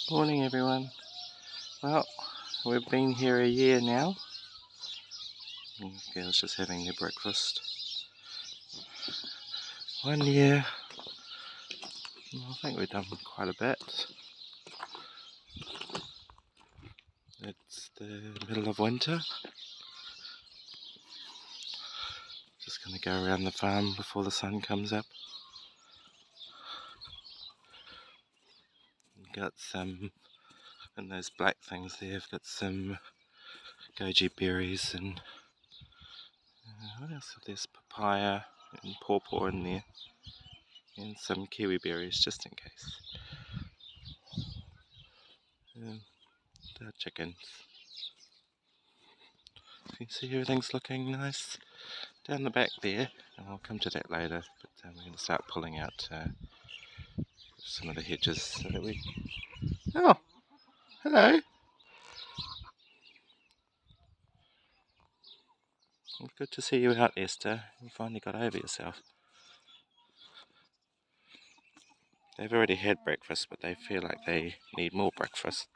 Morning everyone. Well, we've been here a year now. The girls just having their breakfast. 1 year. I think we've done quite a bit. It's the middle of winter. Just going to go around the farm before the sun comes up. Got some, and those black things there, I've got some goji berries and what else? There's papaya and pawpaw in there, and some kiwi berries just in case. The chickens. You can see everything's looking nice down the back there, and I'll come to that later, but we're going to start pulling out some of the hedges so that we... Oh, hello! Good to see you out, Esther. You finally got over yourself. They've already had breakfast, but they feel like they need more breakfast.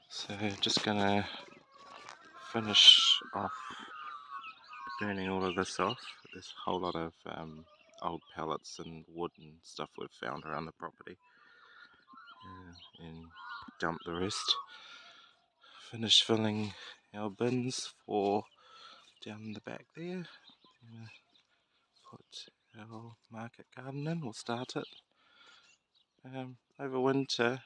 So just gonna finish off burning all of this off. There's a whole lot of old pallets and wood and stuff we've found around the property, and dump the rest. Finish filling our bins for down the back there. Put our market garden in, we'll start it. Over winter,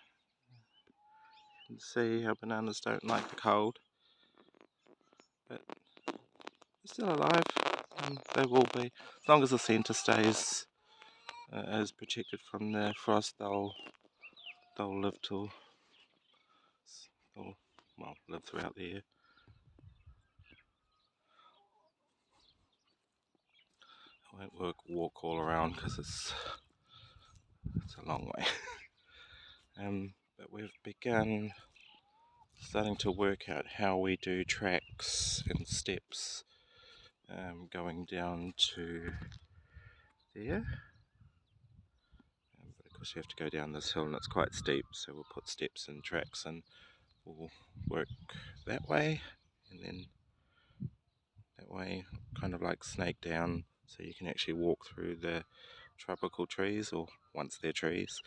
you can see our bananas don't like the cold, but they're still alive, and they will be. As long as the centre stays as protected from the frost, they'll live till, live throughout the year. I won't walk all around because it's a long way. But we've begun starting to work out how we do tracks and steps going down to there. But of course you have to go down this hill and it's quite steep, so we'll put steps and tracks and we'll work that way, and then that way kind of like snake down, so you can actually walk through the tropical trees, or once they're trees.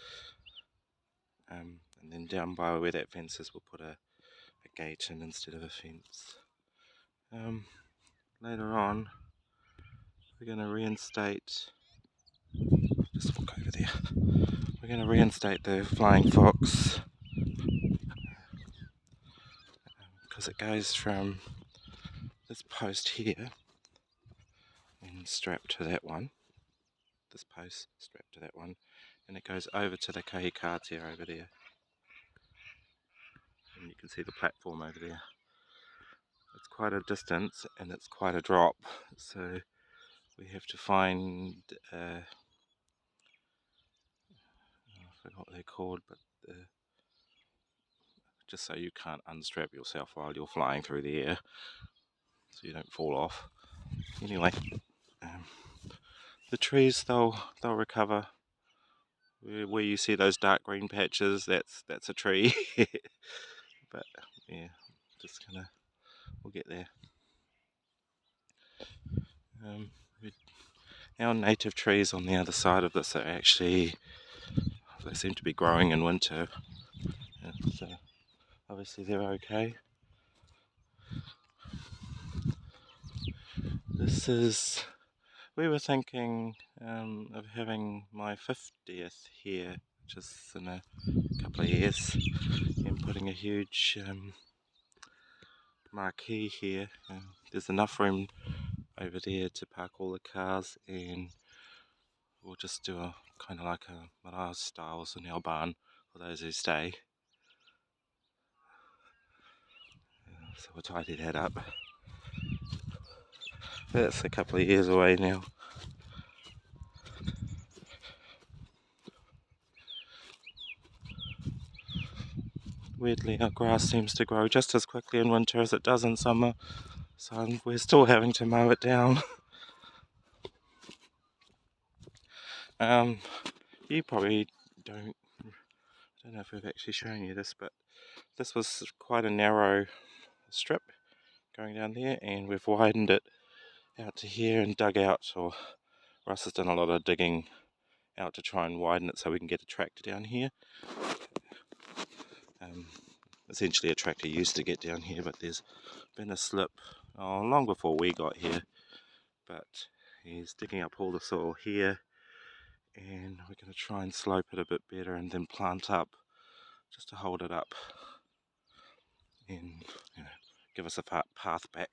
And then down by where that fence is, we'll put a gate in instead of a fence. Later on, we're going to reinstate, just walk over there, we're going to reinstate the flying fox, because it goes from this post here and strapped to that one, this post strapped to that one, and it goes over to the kahikatea over there, and you can see the platform over there. It's quite a distance and it's quite a drop, so we have to find I forgot what they're called, but just so you can't unstrap yourself while you're flying through the air, so you don't fall off. Anyway, the trees, they'll recover. Where you see those dark green patches, that's a tree. But yeah, just we'll get there. Our native trees on the other side of this are actually, they seem to be growing in winter, so obviously they're okay. This is, we were thinking of having my 50th here, which is in a couple of years, and putting a huge marquee here. There's enough room over there to park all the cars, and we'll just do a kind of like a marae styles in our barn for those who stay. So we'll tidy that up. That's a couple of years away now. Weirdly, our grass seems to grow just as quickly in winter as it does in summer, So we're still having to mow it down. You probably don't, I don't know if we've actually shown you this, but this was quite a narrow strip going down there, and we've widened it out to here and dug out, or Russ has done a lot of digging out to try and widen it so we can get a tractor down here. Essentially a tractor used to get down here, but there's been a slip long before we got here, but he's digging up all the soil here, and we're going to try and slope it a bit better and then plant up just to hold it up and give us a path back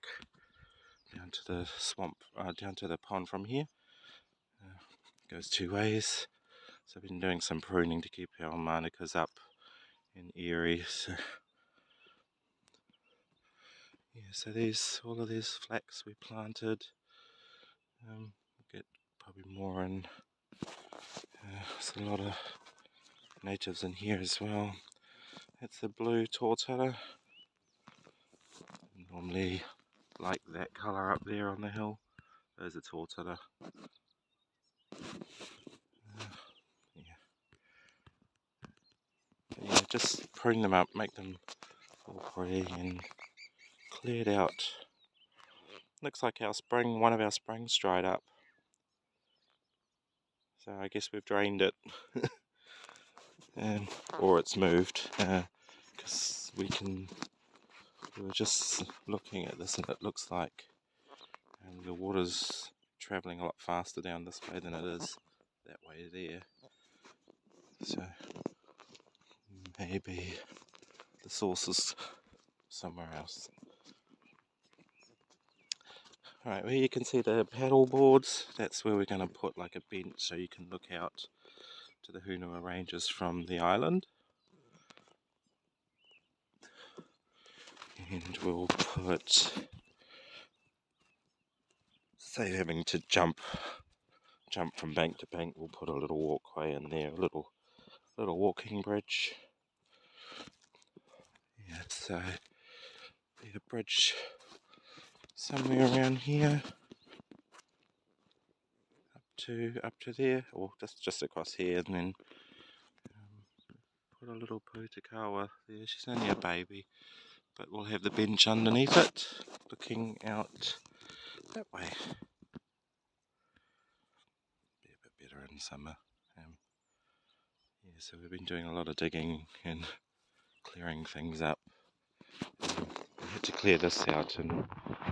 down to the swamp, down to the pond from here. Goes two ways. So I've been doing some pruning to keep our manukas up and airy. So yeah, so all of these flax we planted. We'll get probably more in. There's a lot of natives in here as well. That's the blue tortara. Normally like that colour up there on the hill. There's a tortara. Yeah, just prune them up, make them all pretty and cleared out. Looks like one of our springs dried up. So I guess we've drained it, or it's moved, because we were just looking at this and it looks like the water's travelling a lot faster down this way than it is that way there. So maybe the source is somewhere else. Alright, where you can see the paddle boards, that's where we're going to put like a bench so you can look out to the Hunua Ranges from the island. And we'll put, say having to jump from bank to bank, we'll put a little walkway in there, a little walking bridge. Yeah, so be a bridge somewhere around here up to there, or just across here, and then put a little pūtakawa there. She's only a baby, but we'll have the bench underneath it, looking out that way. Be a bit better in summer. Yeah, so we've been doing a lot of digging and clearing things up. We had to clear this out and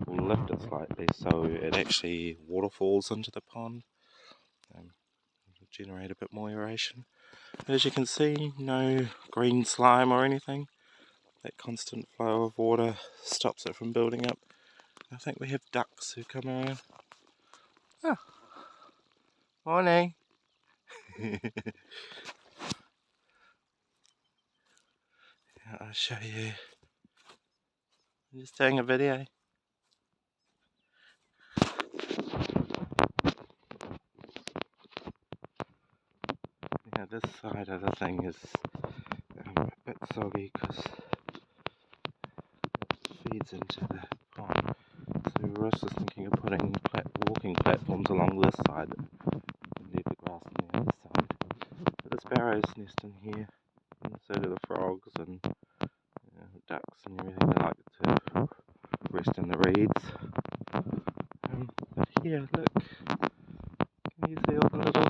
we'll lift it slightly so it actually waterfalls into the pond. Generate a bit more aeration. As you can see, no green slime or anything. That constant flow of water stops it from building up. I think we have ducks who come around. Oh, morning. I'll show you. I'm just doing a video. Yeah, this side of the thing is a bit soggy because it feeds into the pond. So Ross is thinking of putting walking platforms along this side and leave the grass on the other side. But the sparrows nest in here, and so do the frogs and ducks and everything. They like to rest in the reeds. But here, look, can you see all the little,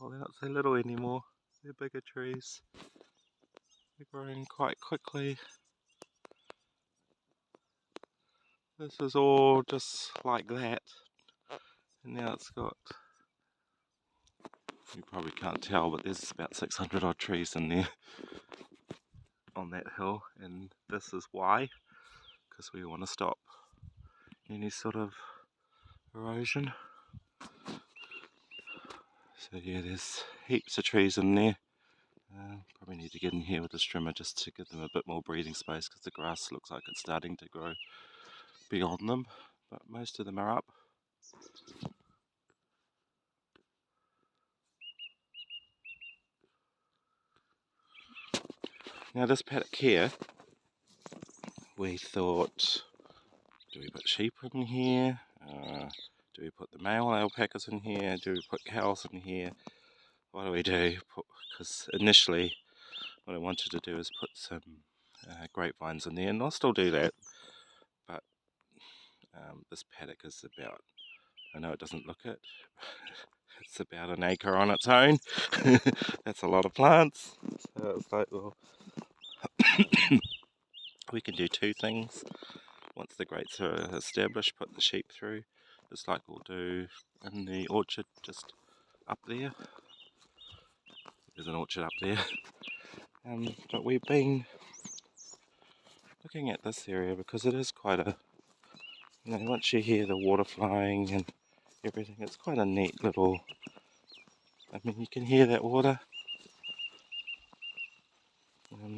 well, they're not so little anymore, they're bigger trees. They're growing quite quickly. This is all just like that, and now it's got, you probably can't tell, but there's about 600 odd trees in there on that hill, and this is why, because we want to stop any sort of erosion. So yeah, there's heaps of trees in there. Probably need to get in here with the trimmer just to give them a bit more breathing space because the grass looks like it's starting to grow beyond them, but most of them are up. Now this paddock here, we thought Do we put sheep in here? Do we put the male alpacas in here? Do we put cows in here? What do we do? Because initially what I wanted to do is put some grapevines in there, and I'll still do that, but this paddock is about, I know it doesn't look it, it's about an acre on its own. That's a lot of plants. So it's like, well, we can do two things. Once the grates are established, put the sheep through, just like we'll do in the orchard just up there. There's an orchard up there. But we've been looking at this area because it is quite a, once you hear the water flowing and everything, it's quite a neat little, you can hear that water.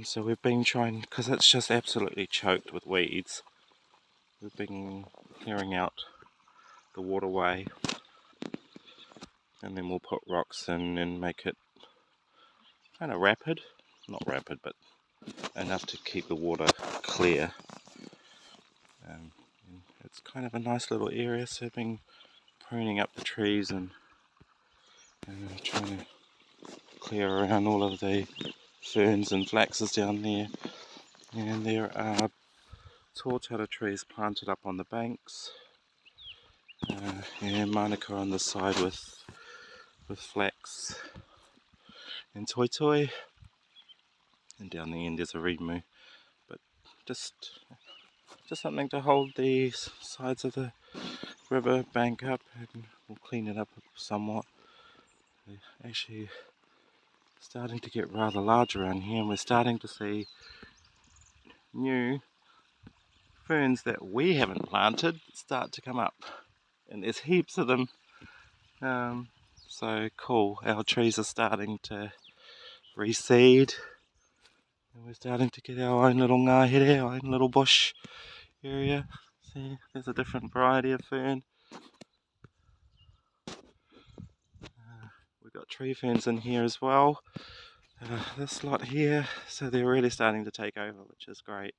So we've been trying, because it's just absolutely choked with weeds, we've been clearing out the waterway, and then we'll put rocks in and make it kind of rapid, not rapid, but enough to keep the water clear. It's kind of a nice little area, so I've been pruning up the trees and trying to clear around all of the ferns and flaxes down there. And there are tall tata trees planted up on the banks, and manuka on the side with flax and toi toi, and down the end there's a rimu, but just something to hold the sides of the river bank up, and we'll clean it up somewhat. They're actually starting to get rather large around here, and we're starting to see new ferns that we haven't planted start to come up, and there's heaps of them. So cool, our trees are starting to reseed, and we're starting to get our own little ngahere, our own little bush area. See, there's a different variety of fern. We've got tree ferns in here as well, this lot here, so they're really starting to take over, which is great,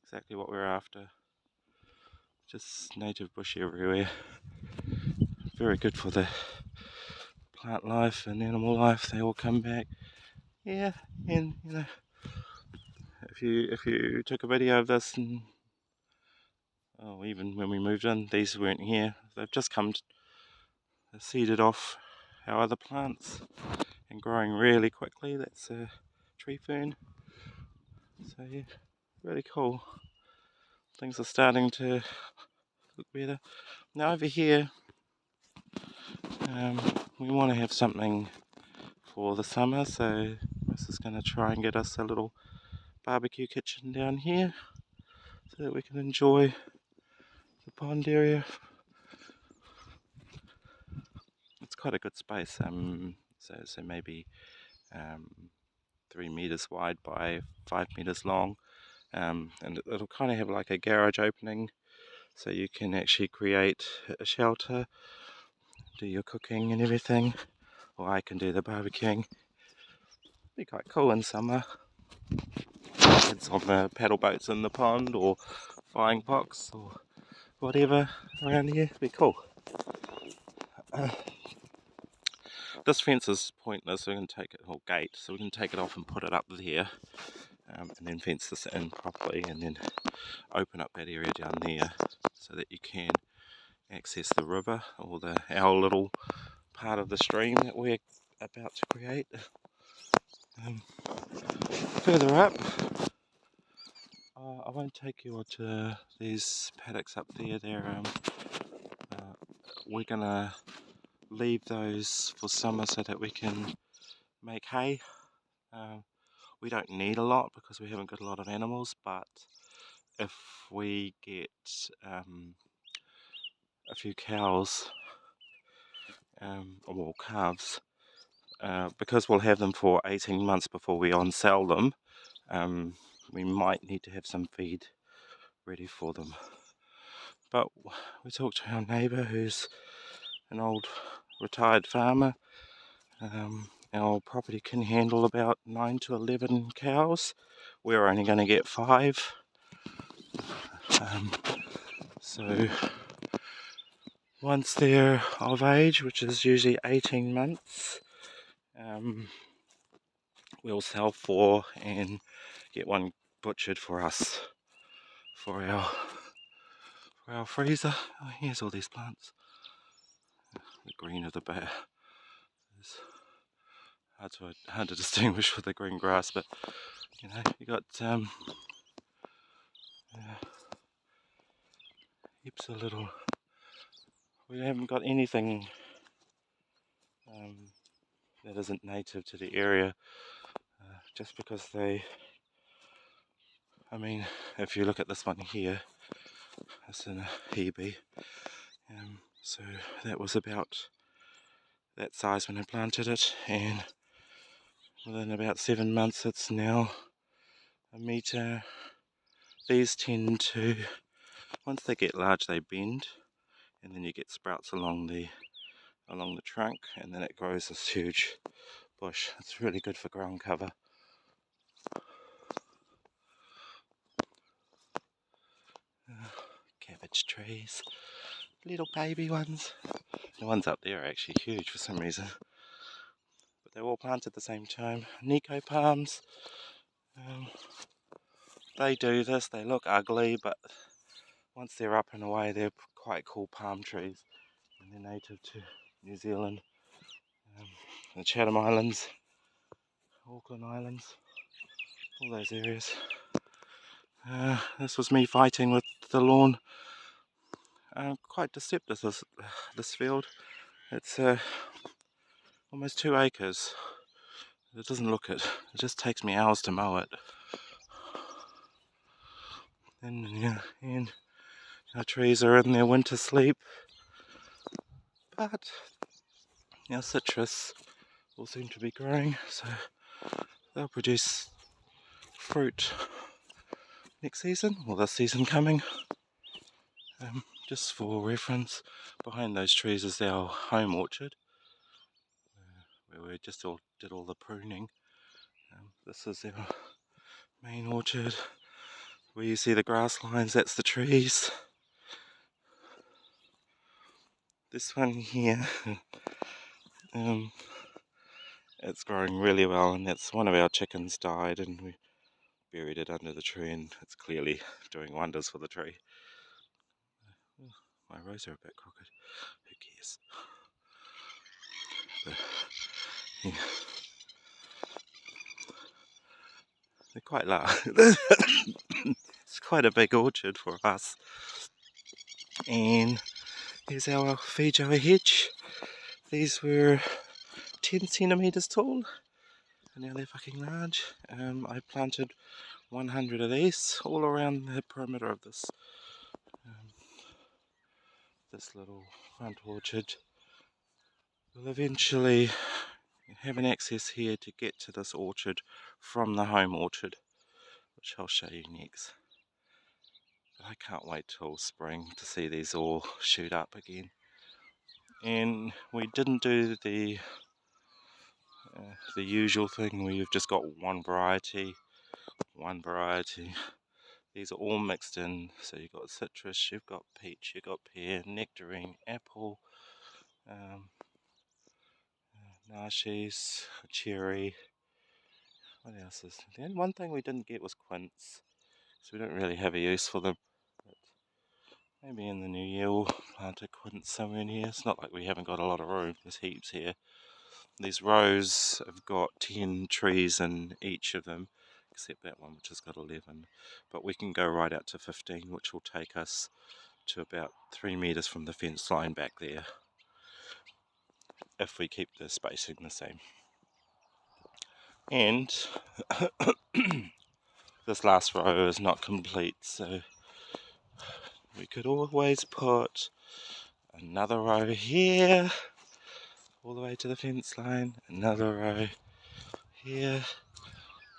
exactly what we're after. Just native bush everywhere, very good for the plant life and animal life, they all come back. Yeah, and if you took a video of this, and even when we moved in, these weren't here, they've just come seeded off our other plants and growing really quickly. That's a tree fern, so yeah, really cool. Things are starting to look better. Now over here, we want to have something for the summer, so this is going to try and get us a little barbecue kitchen down here so that we can enjoy the pond area. It's quite a good space, so maybe 3 meters wide by 5 meters long, and it'll kind of have like a garage opening, so you can actually create a shelter, do your cooking and everything, or I can do the barbecuing. Be quite cool in summer. Kids on the paddle boats in the pond, or flying fox, or whatever around here. Be cool. This fence is pointless, so we can take it, or gate, so we can take it off and put it up there, and then fence this in properly, and then open up that area down there so that you can access the river, or our little part of the stream that we're about to create. Further up, I won't take you to these paddocks up there. We're gonna leave those for summer so that we can make hay. We don't need a lot because we haven't got a lot of animals, but if we get a few cows, or calves, because we'll have them for 18 months before we on-sell them, we might need to have some feed ready for them. But we talked to our neighbour, who's an old retired farmer. Our property can handle about 9 to 11 cows. We're only going to get 5. So once they're of age, which is usually 18 months, we'll sell 4 and get one butchered for us for our freezer. Oh, here's all these plants. The green of the bear is hard to distinguish with the green grass, but you know, you got heaps of little. We haven't got anything that isn't native to the area, just because they. I mean, if you look at this one here, it's in a Hebe. So that was about that size when I planted it, and within about 7 months it's now a metre. These tend to, once they get large, they bend, and then you get sprouts along the trunk, and then it grows this huge bush. It's really good for ground cover. Cabbage trees, little baby ones. The ones up there are actually huge for some reason, but they're all planted at the same time. Nico palms, they do this. They look ugly, but once they're up and away, they're quite cool palm trees, and they're native to New Zealand, the Chatham Islands, Auckland Islands, all those areas. This was me fighting with the lawn. Quite deceptive, this field. It's almost 2 acres. It doesn't look it. It just takes me hours to mow it. And our trees are in their winter sleep. But our citrus will seem to be growing, so they'll produce fruit next season, or this season coming. Just for reference, behind those trees is our home orchard, where we just did all the pruning. This is our main orchard. Where you see the grass lines, that's the trees. This one here, it's growing really well, and that's one of our chickens died, and we buried it under the tree, and it's clearly doing wonders for the tree. My rows are a bit crooked. Who cares? But, yeah. They're quite large. It's quite a big orchard for us. And here's our Feijoa hedge. These were 10 centimetres tall, and now they're fucking large. I planted 100 of these all around the perimeter of this little front orchard. We'll eventually have an access here to get to this orchard from the home orchard, which I'll show you next. But I can't wait till spring to see these all shoot up again. And we didn't do the usual thing where you've just got one variety. These are all mixed in, so you've got citrus, you've got peach, you've got pear, nectarine, apple, nashies, cherry. What else is there? One thing we didn't get was quince, so we don't really have a use for them. But maybe in the new year we'll plant a quince somewhere in here. It's not like we haven't got a lot of room, there's heaps here. These rows have got 10 trees in each of them, except that one which has got 11. But we can go right out to 15, which will take us to about 3 metres from the fence line back there, if we keep the spacing the same. And this last row is not complete, so we could always put another row here, all the way to the fence line, another row here.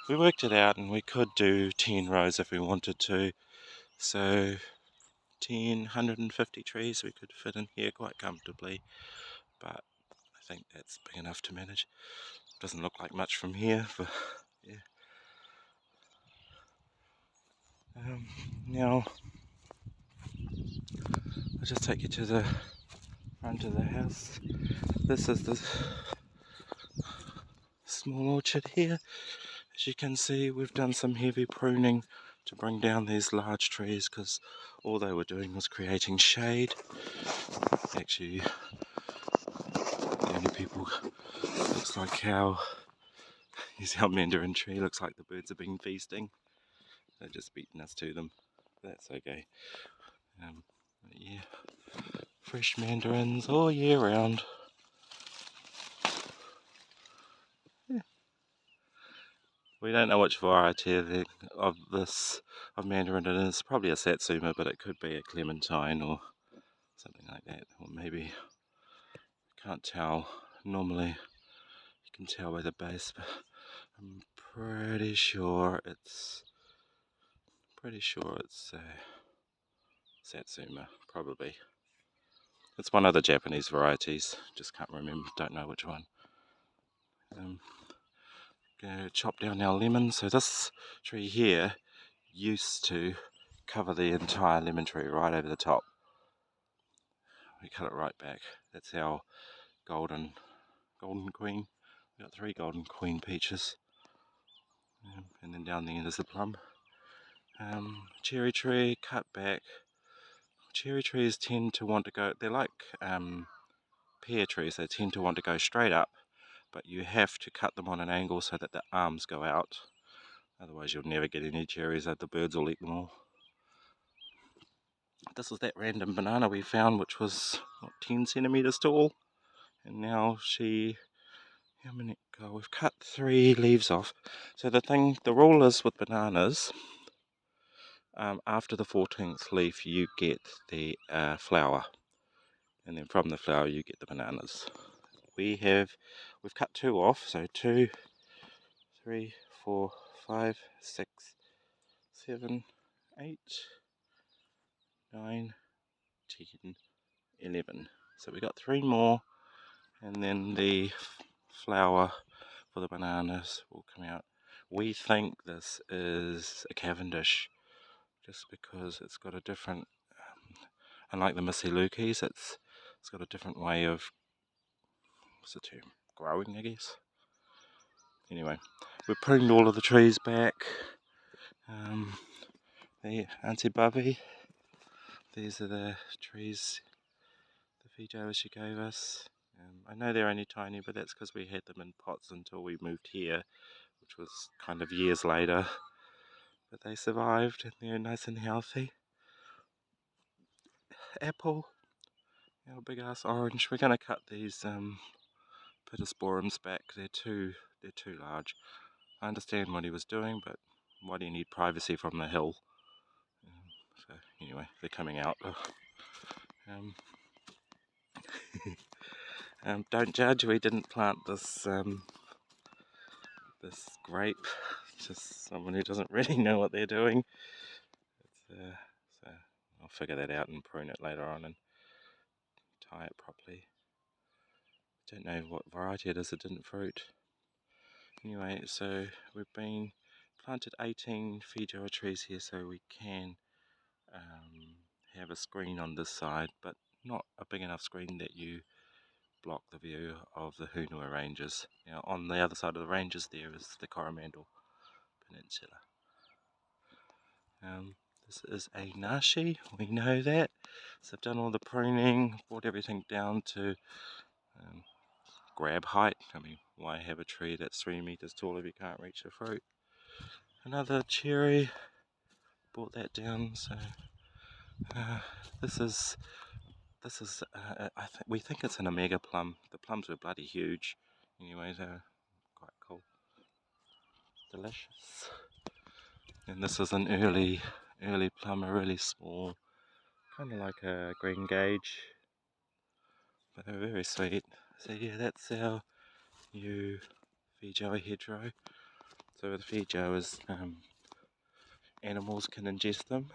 We worked it out, and we could do 10 rows if we wanted to, so 150 trees we could fit in here quite comfortably, but I think that's big enough to manage. Doesn't look like much from here, but yeah. Now I'll just take you to the front of the house. This is the small orchard here. As you can see, we've done some heavy pruning to bring down these large trees because all they were doing was creating shade. Actually, the only people, looks like our mandarin tree, looks like the birds have been feasting. They're just beating us to them. That's okay. But yeah, fresh mandarins all year round. Yeah. We don't know which variety of mandarin it is. Probably a satsuma, but it could be a clementine or something like that. Or maybe, can't tell. Normally you can tell by the base, but I'm pretty sure it's satsuma, probably. It's one of the Japanese varieties, just can't remember, don't know which one. Gonna chop down our lemons. So this tree here used to cover the entire lemon tree right over the top. We cut it right back. That's our golden queen. We got 3 golden queen peaches. And then down the end is the plum. Cherry tree, cut back. Cherry trees tend to want to go, they're like pear trees, they tend to want to go straight up, but you have to cut them on an angle so that the arms go out. Otherwise you'll never get any cherries, the birds will eat them all. This was that random banana we found, which was, 10 centimeters tall. And now how many, we've cut 3 leaves off. So the rule is with bananas, after the 14th leaf you get the flower. And then from the flower you get the bananas. We've cut 2 off, so 2, 3, 4, 5, 6, 7, 8, 9, 10, 11. So we got 3 more, and then the flower for the bananas will come out. We think this is a Cavendish, just because it's got a different, unlike the Missy Lukis, it's got a different way of, what's the term, growing, I guess. Anyway, we've pruned all of the trees back. The Auntie Bubby, these are the trees, the Fijoas she gave us. I know they're only tiny, but that's because we had them in pots until we moved here, which was kind of years later. But they survived and they're nice and healthy. Apple, our big ass orange. We're going to cut these pittosporums back. They're too large. I understand what he was doing, but why do you need privacy from the hill? So anyway, they're coming out. Don't judge, we didn't plant this grape. Just someone who doesn't really know what they're doing. So I'll figure that out and prune it later on and tie it properly. Don't know what variety it is, it didn't fruit. Anyway, so we've planted 18 Fijoa trees here so we can have a screen on this side, but not a big enough screen that you block the view of the Hunua Ranges. Now on the other side of the ranges there is the Coromandel Peninsula. This is a nashi, we know that. So I've done all the pruning, brought everything down to grab height. I mean, why have a tree that's 3 meters tall if you can't reach the fruit? Another cherry, brought that down. So we think it's an omega plum. The plums were bloody huge. Anyway, they're quite cool, delicious. And this is an early plum, a really small, kind of like a green gage, but they're very sweet. So yeah, that's our new Fijoa hedgerow. So with Fijoas, animals can ingest them.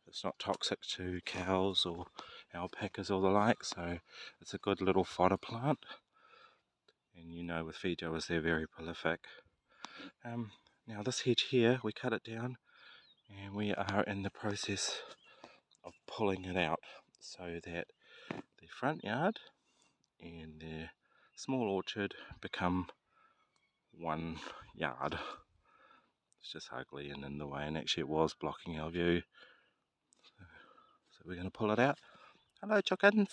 It's not toxic to cows or alpacas or the like, so it's a good little fodder plant. And you know, with Fijoas they're very prolific. Now this hedge here, we cut it down and we are in the process of pulling it out so that the front yard and the small orchard become one yard. It's just ugly and in the way, and actually it was blocking our view. So we're going to pull it out. Hello chickens!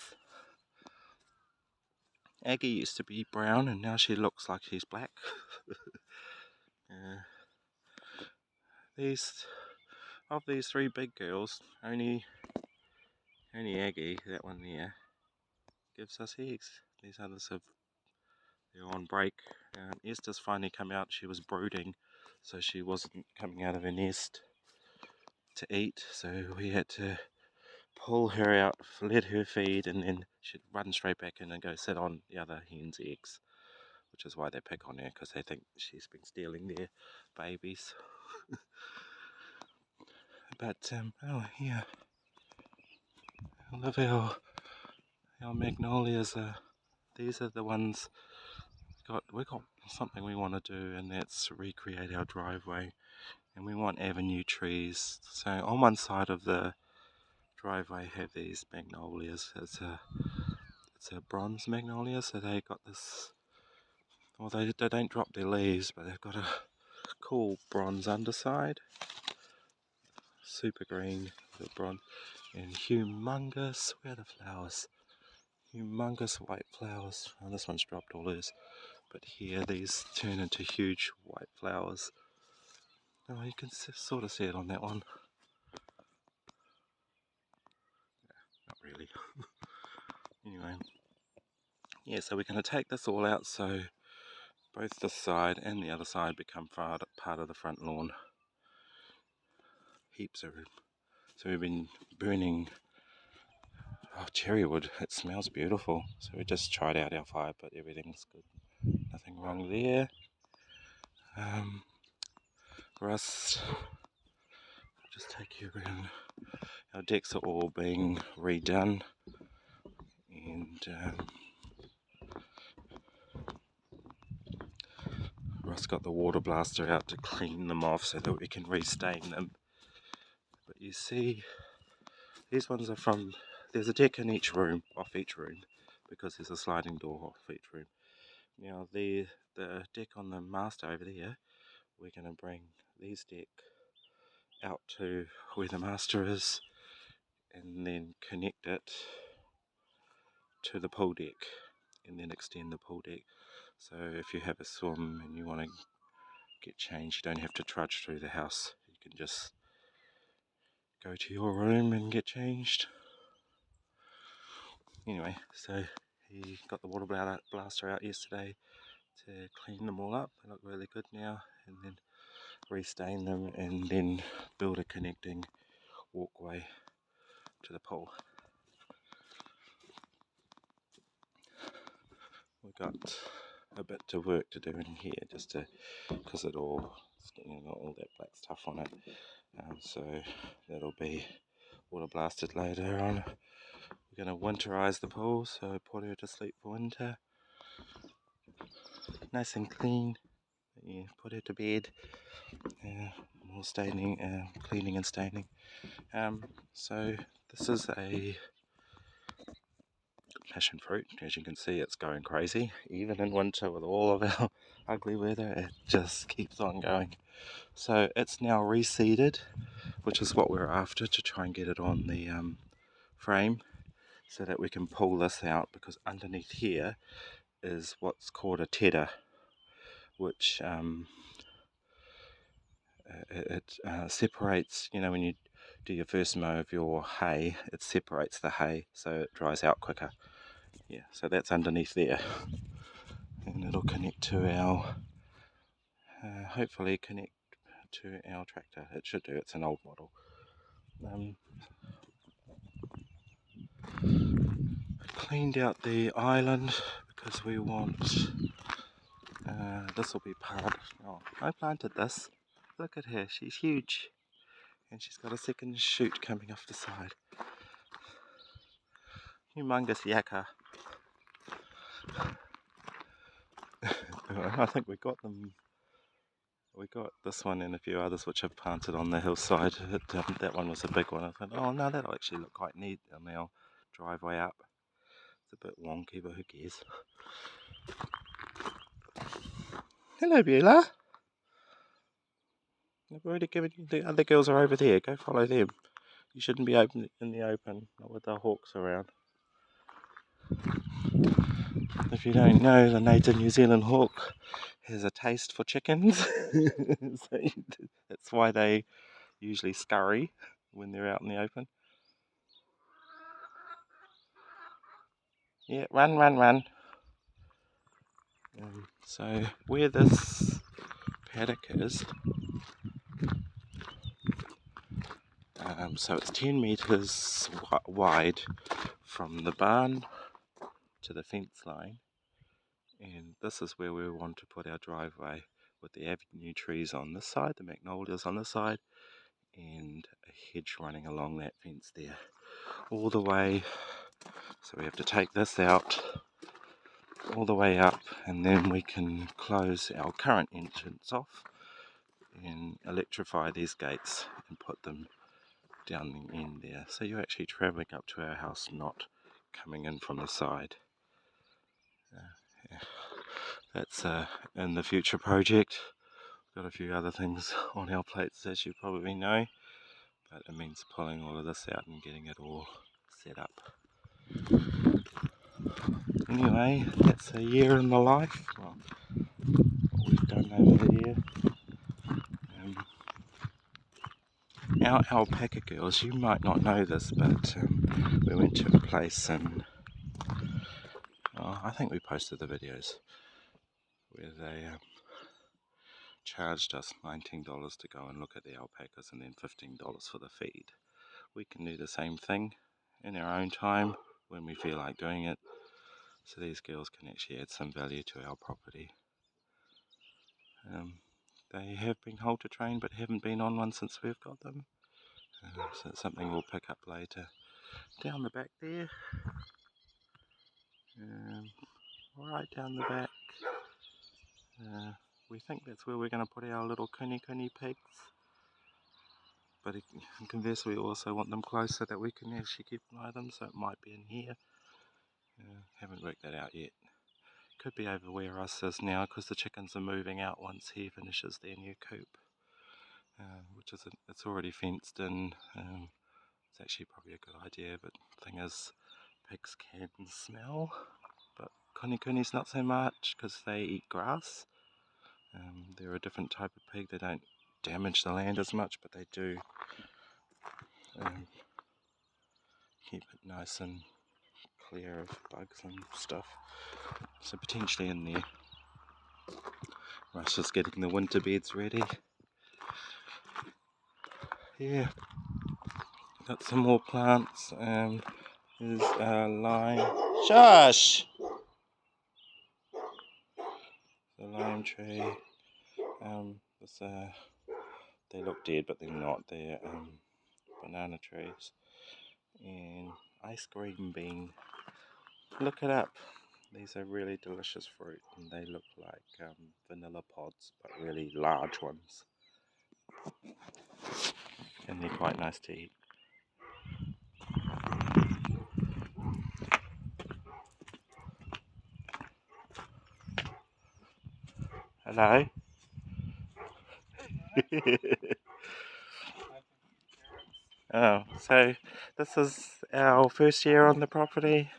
Aggie used to be brown and now she looks like she's black. These three big girls, only Aggie, that one there, gives us eggs. These others they're on break. Esther's finally come out. She was brooding, so she wasn't coming out of her nest to eat, so we had to pull her out, let her feed, and then she'd run straight back in and go sit on the other hen's eggs, which is why they pick on her, because they think she's been stealing their babies. But oh yeah, I love our magnolias. These are the ones we got something we want to do, and that's recreate our driveway, and we want avenue trees. So on one side of the driveway have these magnolias. It's a bronze magnolia, so they got this. Well, they don't drop their leaves, but they've got a cool bronze underside, super green, the bronze, and humongous. Where are the flowers? Humongous white flowers. Oh, this one's dropped all hers, but here these turn into huge white flowers. Oh, you can sort of see it on that one. Not really. Anyway, yeah, so we're going to take this all out so both this side and the other side become part of the front lawn. Heaps of room. So we've been burning cherry wood. It smells beautiful. So we just tried out our fire, but everything's good. Nothing wrong there. Rust. I'll just take you around. Our decks are all being redone, and Russ got the water blaster out to clean them off so that we can restain them. But you see, these ones are from, there's a deck in each room, off each room, because there's a sliding door off each room. Now the deck on the master over there, we're going to bring these deck out to where the master is, and then connect it to the pool deck, and then extend the pool deck. So if you have a swim and you want to get changed, you don't have to trudge through the house. You can just go to your room and get changed. Anyway, so he got the water blaster out yesterday to clean them all up. They look really good now, and then restain them, and then build a connecting walkway to the pool. We've got a bit of work to do in here, just to, because it's got all that black stuff on it. So that'll be water blasted later on. We're going to winterize the pool, so put her to sleep for winter. Nice and clean. Yeah, put her to bed. More staining, cleaning and staining. So this is a passion fruit. As you can see, it's going crazy. Even in winter with all of our ugly weather, it just keeps on going. So it's now reseeded, which is what we're after, to try and get it on the frame so that we can pull this out, because underneath here is what's called a tedder, which it separates, when you do your first mow of your hay, it separates the hay so it dries out quicker. Yeah, so that's underneath there, and it'll connect to our, hopefully connect to our tractor. It should do. It's an old model. Cleaned out the island because we want, this will be part. Oh, I planted this. Look at her, she's huge, and she's got a second shoot coming off the side. Humongous yakka. I think we got them We got this one and a few others which have planted on the hillside. That one was a big one. I thought, oh no, that'll actually look quite neat on our driveway up. It's a bit wonky, but who cares? Hello, Beulah. I've already given you, the other girls are over there. Go follow them. You shouldn't be open in the open, not with the hawks around. If you don't know, the native New Zealand hawk has a taste for chickens. So that's why they usually scurry when they're out in the open. Yeah, run, run, run. So where this paddock is, so it's 10 metres wide from the barn to the fence line, and this is where we want to put our driveway with the avenue trees on this side, the magnolias on this side, and a hedge running along that fence there all the way. So we have to take this out all the way up, and then we can close our current entrance off and electrify these gates and put them down the end there. So you're actually travelling up to our house, not coming in from the side. Yeah. That's in the future project. Got a few other things on our plates, as you probably know, but it means pulling all of this out and getting it all set up. Anyway, that's a year in the life. Well, what we've done over the year. Our alpaca girls, you might not know this, but we went to a place and I think we posted the videos where they charged us $19 to go and look at the alpacas and then $15 for the feed. We can do the same thing in our own time when we feel like doing it, so these girls can actually add some value to our property. They have been halter trained but haven't been on one since we've got them, so it's something we'll pick up later. Down the back there, right down the back, we think that's where we're going to put our little kuni pigs, but conversely we also want them close so that we can actually keep an eye on them, so it might be in here. Haven't worked that out yet. Could be over where us is now, because the chickens are moving out once he finishes their new coop, which is it's already fenced in. It's actually probably a good idea, but the thing is, pigs can smell, but kuni's not so much because they eat grass. They're a different type of pig. They don't damage the land as much, but they do keep it nice and clear of bugs and stuff. So potentially in there. Russ is getting the winter beds ready. Yeah, got some more plants. There's a lime. Shush! The lime tree. They look dead, but they're not. They're banana trees. And ice cream bean. Look it up. These are really delicious fruit, and they look like vanilla pods, but really large ones. And they're quite nice to eat. Hello? Oh, so this is our first year on the property.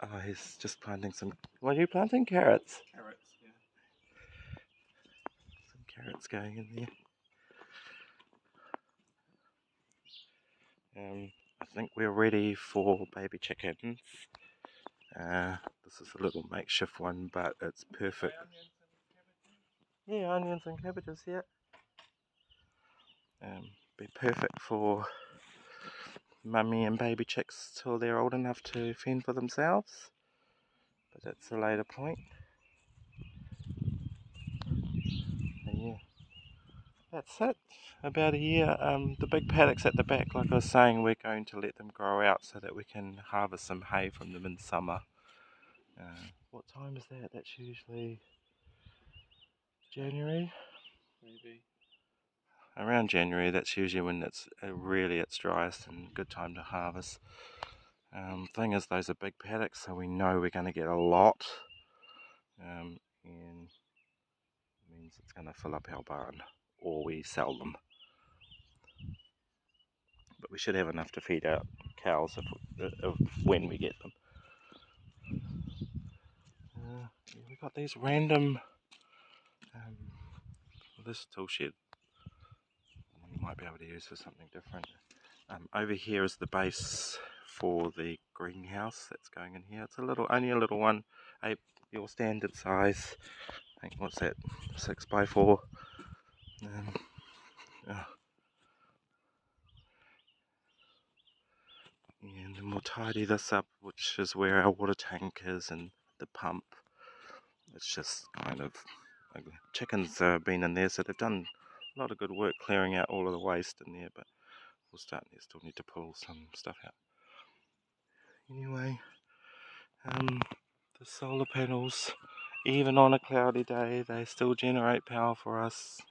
Oh, he's just planting some. What are you planting? Carrots? Carrots, yeah. Some carrots going in there. I think we're ready for baby chickens. This is a little makeshift one, but it's perfect. Yeah, onions and cabbages, yeah. Be perfect for mummy and baby chicks till they're old enough to fend for themselves, but that's a later point. And yeah, that's it. About a year. The big paddocks at the back, like I was saying, we're going to let them grow out so that we can harvest some hay from them in summer. What time is that? That's usually January, maybe. Around January, that's usually when it's really its driest and good time to harvest. Thing is, those are big paddocks, so we know we're going to get a lot, and it means it's going to fill up our barn, or we sell them. But we should have enough to feed our cows when we get them. We've got these random, this tool shed you might be able to use for something different. Over here is the base for the greenhouse that's going in here. It's only a little one, your standard size. I think, what's that, 6x4. And then we'll tidy this up, which is where our water tank is and the pump. It's just kind of, chickens have been in there, so they've done a lot of good work clearing out all of the waste in there, but we'll still need to pull some stuff out. Anyway, the solar panels, even on a cloudy day, they still generate power for us.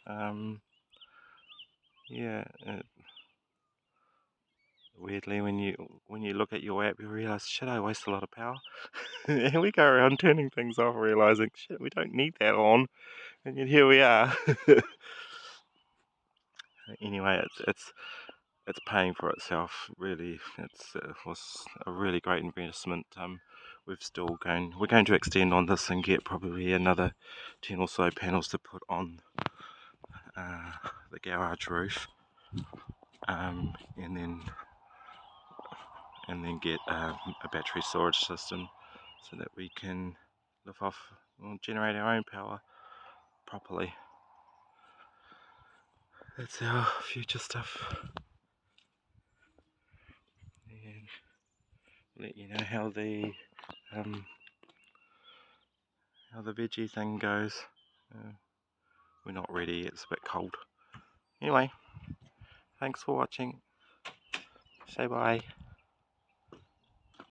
Weirdly, when you look at your app, you realise, shit, I waste a lot of power. And we go around turning things off, realising, shit, we don't need that on, and yet here we are. Anyway, it's paying for itself. Really, it was a really great investment. We're going to extend on this and get probably another 10 or so panels to put on the garage roof, and then get a battery storage system so that we can generate our own power properly. That's our future stuff. And let you know how the veggie thing goes. We're not ready, it's a bit cold. Anyway, thanks for watching. Say bye.